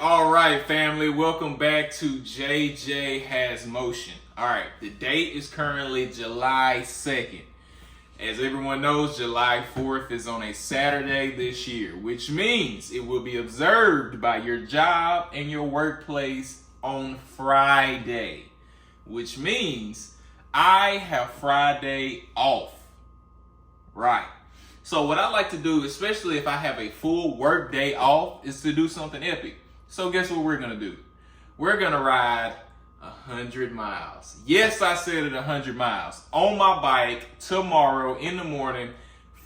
All right, family, welcome back to JJ Has Motion. All right, the date is currently July 2nd. As everyone knows, July 4th is on a Saturday this year, which means it will be observed by your job and your workplace on Friday, which means I have Friday off. Right. So what I like to do, especially if I have a full work day off, is to do something epic. So guess what we're gonna do? We're gonna ride 100 miles. Yes, I said it, 100 miles on my bike tomorrow in the morning,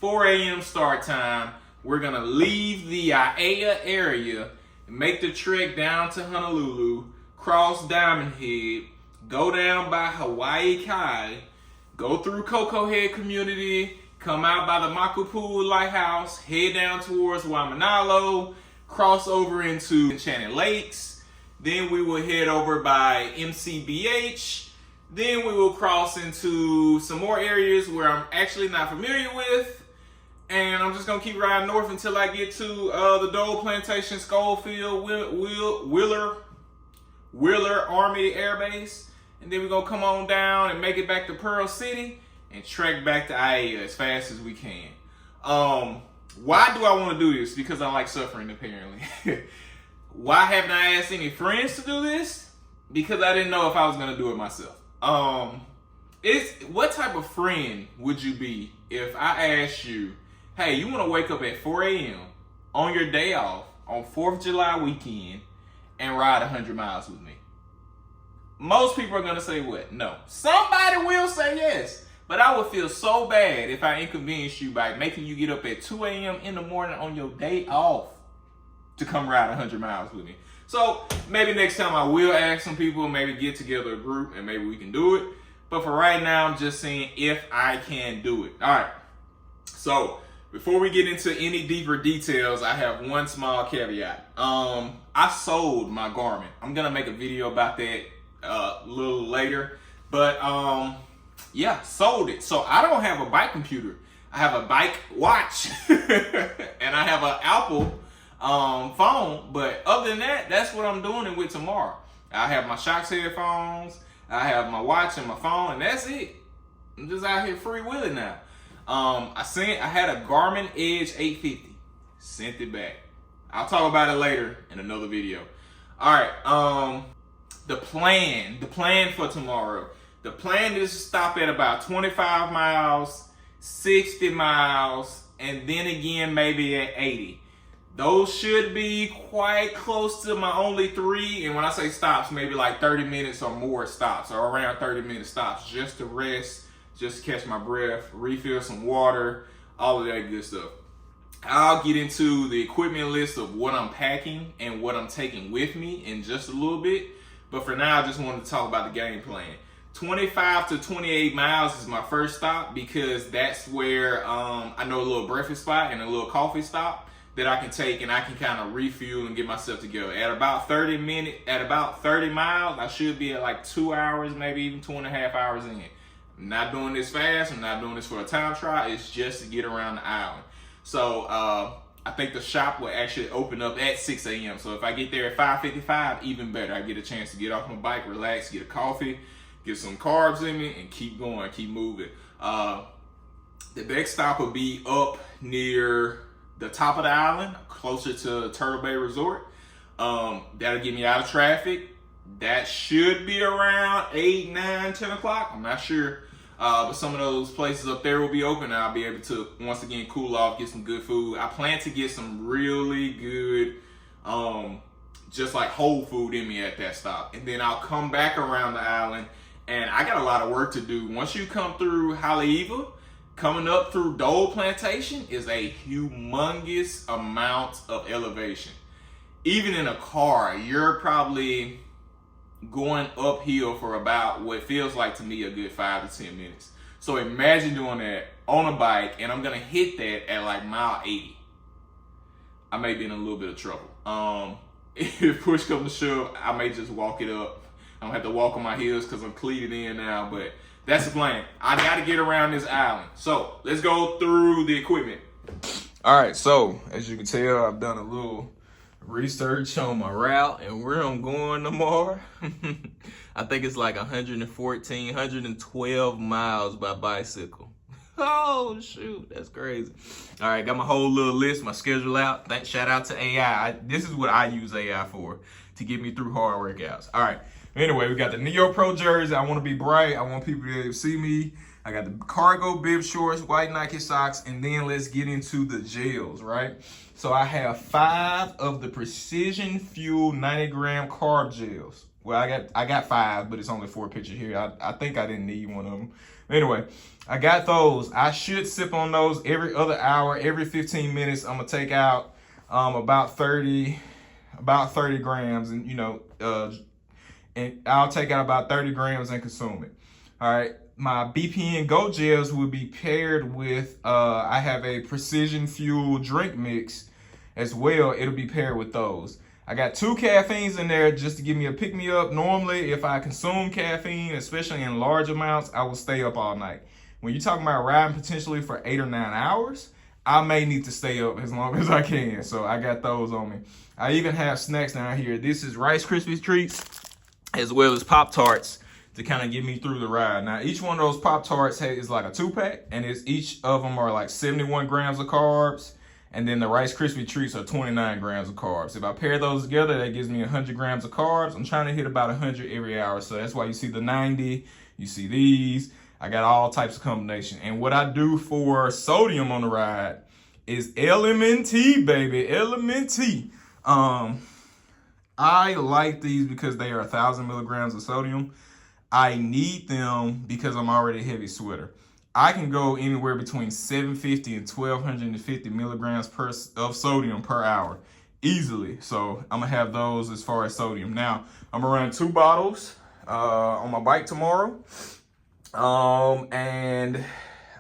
4 a.m. start time. We're gonna leave the Aiea area, make the trek down to Honolulu, cross Diamond Head, go down by Hawaii Kai, go through Cocoa Head community, come out by the Makapu'u Lighthouse, head down towards Waimanalo, cross over into Enchanted Lakes, then we will head over by MCBH, then we will cross into some more areas where I'm actually not familiar with, and I'm just gonna keep riding north until I get to the Dole Plantation, Schofield, Wheeler Army Air Base, and then we're gonna come on down and make it back to Pearl City and trek back to Aiea as fast as we can. Why do I want to do this? Because I like suffering, apparently. Why haven't I asked any friends to do this? Because I didn't know if I was going to do it myself. What type of friend would you be if I asked you, hey, you want to wake up at 4 a.m. on your day off on 4th of July weekend and ride 100 miles with me? Most people are going to say what? No. Somebody will say yes. But I would feel so bad if I inconvenienced you by making you get up at 2 a.m. in the morning on your day off to come ride 100 miles with me. So maybe next time I will ask some people, maybe get together a group, and maybe we can do it. But for right now, I'm just saying if I can do it. All right. So before we get into any deeper details, I have one small caveat. I sold my Garmin. I'm going to make a video about that a little later. But yeah, sold it. So I don't have a bike computer. I have a bike watch and I have an Apple phone. But other than that, that's what I'm doing it with tomorrow. I have my Shocks headphones, I have my watch and my phone, and that's it. I'm just out here freewheeling now. I had a Garmin Edge 850. Sent it back. I'll talk about it later in another video. All right. The plan for tomorrow. The plan is to stop at about 25 miles, 60 miles, and then again maybe at 80. Those should be quite close to my only 3, and when I say stops, maybe like 30 minutes or more stops, or around 30-minute stops, just to rest, just to catch my breath, refill some water, all of that good stuff. I'll get into the equipment list of what I'm packing and what I'm taking with me in just a little bit, but for now I just wanted to talk about the game plan. 25 to 28 miles is my first stop because that's where I know a little breakfast spot and a little coffee stop that I can take and I can kind of refuel and get myself together. At about 30 miles, I should be at like 2 hours, maybe even 2.5 hours in. I'm not doing this fast. I'm not doing this for a time trial. It's just to get around the island. So I think the shop will actually open up at 6 a.m. So if I get there at 5:55, even better. I get a chance to get off my bike, relax, get a coffee, get some carbs in me, and keep going, keep moving. The next stop will be up near the top of the island, closer to Turtle Bay Resort. That'll get me out of traffic. That should be around 8, 9, 10 o'clock. I'm not sure. But some of those places up there will be open, and I'll be able to, once again, cool off, get some good food. I plan to get some really good, just like whole food in me at that stop. And then I'll come back around the island. And I got a lot of work to do. Once you come through Haleiwa, coming up through Dole Plantation is a humongous amount of elevation. Even in a car, you're probably going uphill for about what feels like to me a good 5 to 10 minutes. So imagine doing that on a bike, and I'm gonna hit that at like mile 80. I may be in a little bit of trouble. If push comes to shove, I may just walk it up. I don't have to walk on my heels because I'm cleated in now, but that's the plan. I got to get around this island. So let's go through the equipment. All right, so as you can tell, I've done a little research on my route and where I'm going tomorrow. I think it's like 114, 112 miles by bicycle. Oh, shoot, that's crazy. All right, got my whole little list, my schedule out. Shout out to AI. This is what I use AI for, to get me through hard workouts. All right, anyway, we got the Neo Pro jersey. I want to be bright. I want people to see me. I got the cargo bib shorts, white Nike socks, and then let's get into the gels, right? So I have 5 of the Precision Fuel 90-gram carb gels. Well, I got 5, but it's only 4 pictures here. I think I didn't need one of them. Anyway, I got those. I should sip on those every other hour, every 15 minutes. I'm gonna take out about 30 grams, and and I'll take out about 30 grams and consume it. All right. My BPN Go gels will be paired with, I have a Precision Fuel drink mix as well. It'll be paired with those. I got 2 caffeines in there just to give me a pick-me-up. Normally, if I consume caffeine, especially in large amounts, I will stay up all night. When you're talking about riding potentially for 8 or 9 hours, I may need to stay up as long as I can. So I got those on me. I even have snacks down here. This is Rice Krispies treats as well as Pop-Tarts to kind of get me through the ride. Now, each one of those Pop-Tarts is like a 2-pack, and each of them are like 71 grams of carbs, and then the Rice Krispie treats are 29 grams of carbs. If I pair those together, that gives me 100 grams of carbs. I'm trying to hit about 100 every hour, so that's why you see the 90, you see these. I got all types of combination. And what I do for sodium on the ride is LMNT, baby, LMNT. I like these because they are 1,000 milligrams of sodium. I need them because I'm already a heavy sweater. I can go anywhere between 750 and 1,250 milligrams of sodium per hour easily. So I'm gonna have those as far as sodium. Now, I'm gonna run 2 bottles on my bike tomorrow. And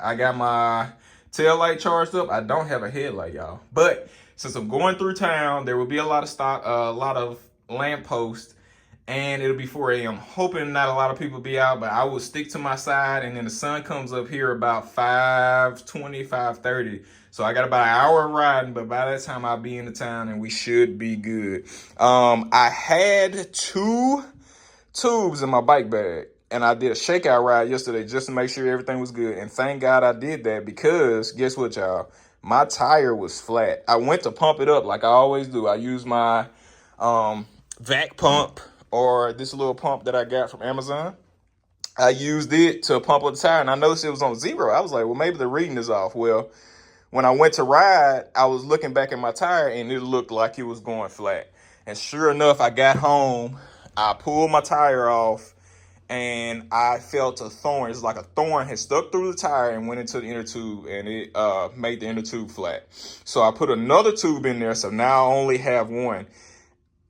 I got my tail light charged up. I don't have a headlight, y'all. But since I'm going through town, there will be a lot of lamp posts. And it'll be 4 a.m. Hoping not a lot of people be out, but I will stick to my side. And then the sun comes up here about 5:20, 5:30. So I got about an hour of riding, but by that time I'll be in the town and we should be good. I had 2 tubes in my bike bag, and I did a shakeout ride yesterday just to make sure everything was good. And thank God I did that, because guess what, y'all? My tire was flat. I went to pump it up like I always do. I use my vac pump, or this little pump that I got from Amazon. I used it to pump up the tire, and I noticed it was on 0. I was like, well, maybe the reading is off. Well, when I went to ride, I was looking back at my tire, and it looked like it was going flat. And sure enough, I got home, I pulled my tire off, and I felt a thorn. It's like a thorn had stuck through the tire and went into the inner tube, and it made the inner tube flat. So I put another tube in there, so now I only have 1.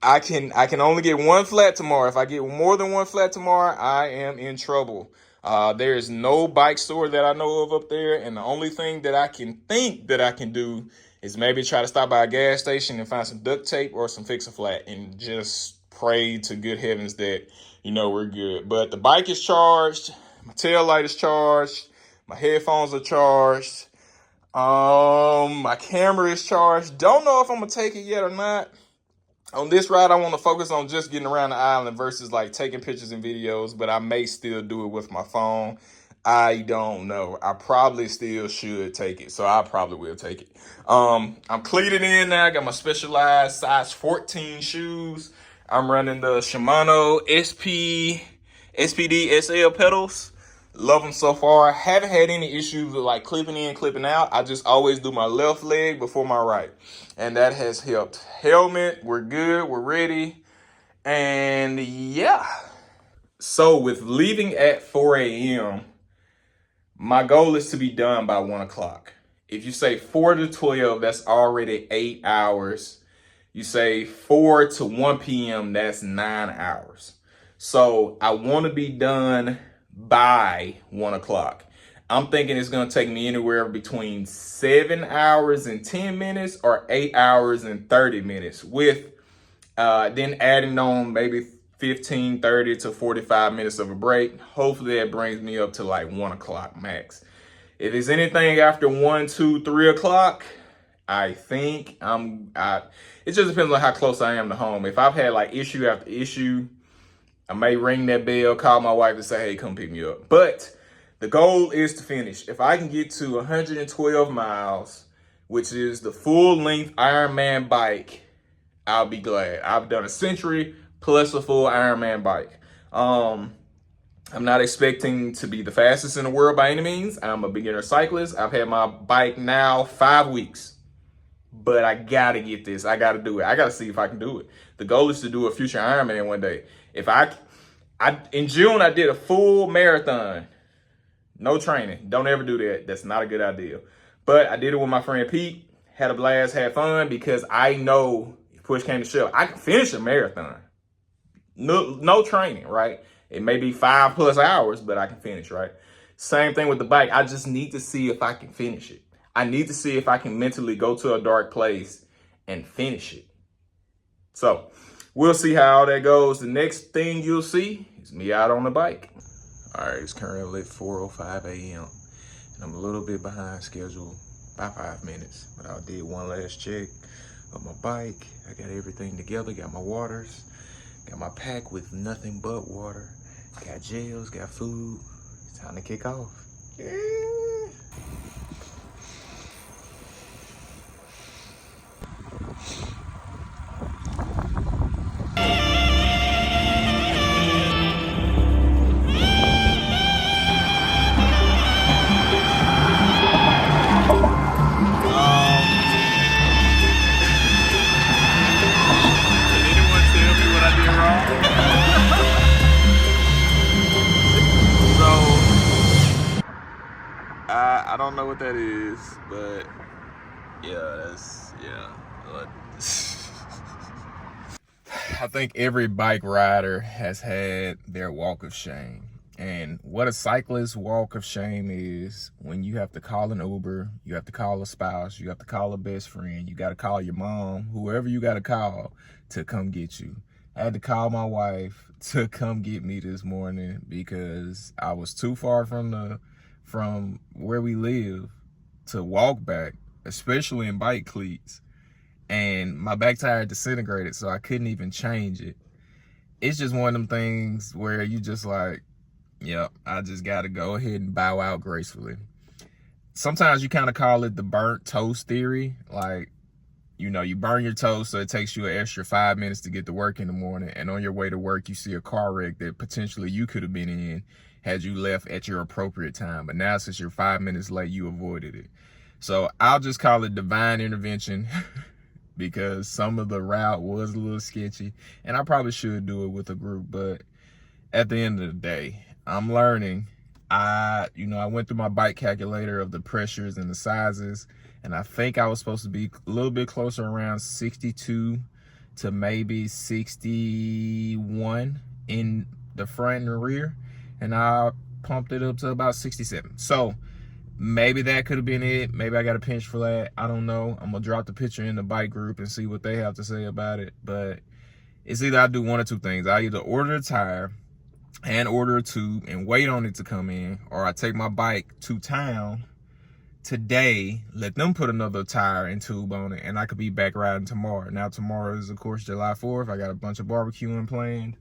I can only get 1 flat tomorrow. If I get more than 1 flat tomorrow, I am in trouble. There is no bike store that I know of up there, and the only thing that I can think that I can do is maybe try to stop by a gas station and find some duct tape or some Fix-A-Flat and just pray to good heavens that, we're good. But the bike is charged, my tail light is charged, my headphones are charged, my camera is charged. Don't know if I'm gonna take it yet or not. On this ride, I want to focus on just getting around the island versus like taking pictures and videos, but I may still do it with my phone. I don't know. I probably still should take it, so I probably will take it. I'm cleated in now. I got my Specialized size 14 shoes. I'm running the Shimano SPD SL pedals. Love them so far. Haven't had any issues with like clipping in, clipping out. I just always do my left leg before my right, and that has helped. Helmet, we're good, we're ready, and yeah. So with leaving at 4 a.m., my goal is to be done by 1 o'clock. If you say 4 to 12, that's already 8 hours. You say 4 to 1 p.m., that's 9 hours. So I want to be done by 1 o'clock. I'm thinking it's going to take me anywhere between 7 hours and 10 minutes or 8 hours and 30 minutes with then adding on maybe 15, 30 to 45 minutes of a break. Hopefully that brings me up to like 1 o'clock max. If it's anything after 1, 2, 3 o'clock, I think it just depends on how close I am to home. If I've had like issue after issue, I may ring that bell, call my wife and say, hey, come pick me up. But the goal is to finish. If I can get to 112 miles, which is the full length Ironman bike, I'll be glad. I've done a century plus a full Ironman bike. I'm not expecting to be the fastest in the world by any means. I'm a beginner cyclist. I've had my bike now 5 weeks. But I gotta get this. I gotta do it. I gotta see if I can do it. The goal is to do a future Ironman one day. If I in June I did a full marathon. No training. Don't ever do that. That's not a good idea. But I did it with my friend Pete. Had a blast, had fun, because I know if push came to shove, I can finish a marathon. No training, right? It may be 5+ hours, but I can finish, right? Same thing with the bike. I just need to see if I can finish it. I need to see if I can mentally go to a dark place and finish it. So we'll see how all that goes. The next thing you'll see is me out on the bike. All right, it's currently 4:05 a.m. and I'm a little bit behind schedule by 5 minutes, but I did one last check of my bike. I got everything together, got my waters, got my pack with nothing but water, got gels, got food. It's time to kick off. Yeah. I don't know what that is, but yeah, I think every bike rider has had their walk of shame. And what a cyclist walk of shame is when you have to call an Uber, you have to call a spouse, you have to call a best friend, you got to call your mom, whoever you got to call to come get you. I had to call my wife to come get me this morning because I was too far from where we live to walk back, especially in bike cleats. And my back tire disintegrated, so I couldn't even change it. It's just one of them things where you just like, yep, I just got to go ahead and bow out gracefully. Sometimes you kind of call it the burnt toast theory. Like, you know, you burn your toast, so it takes you an extra 5 minutes to get to work in the morning. And on your way to work, you see a car wreck that potentially you could have been in had you left at your appropriate time. But now, since you're 5 minutes late, you avoided it. So I'll just call it divine intervention because some of the route was a little sketchy. And I probably should do it with a group. But at the end of the day, I'm learning. I went through my bike calculator of the pressures and the sizes. And I think I was supposed to be a little bit closer, around 62 to maybe 61 in the front and the rear. And I pumped it up to about 67. So maybe that could have been it. Maybe I got a pinch for that. I don't know. I'm going to drop the picture in the bike group and see what they have to say about it. But it's either I do one or two things. I either order a tire and order a tube and wait on it to come in, or I take my bike to town today, let them put another tire and tube on it, and I could be back riding tomorrow. Now, tomorrow is, of course, July 4th. I got a bunch of barbecuing planned.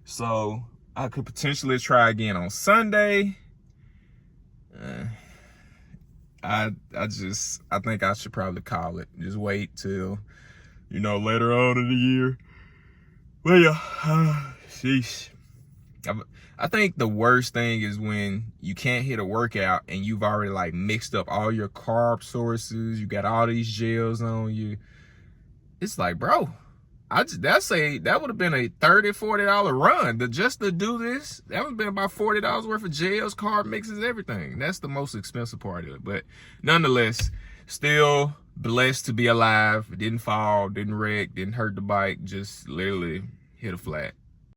So I could potentially try again on Sunday. I think I should probably call it. Just wait till, later on in the year. Well, yeah, sheesh. I think the worst thing is when you can't hit a workout and you've already like mixed up all your carb sources. You got all these gels on you. It's like, bro, that would have been a $30-$40 run just to do this. That would have been about $40 worth of gels, carb mixes, everything. That's the most expensive part of it. But nonetheless, still blessed to be alive. Didn't fall, didn't wreck, didn't hurt the bike. Just literally hit a flat.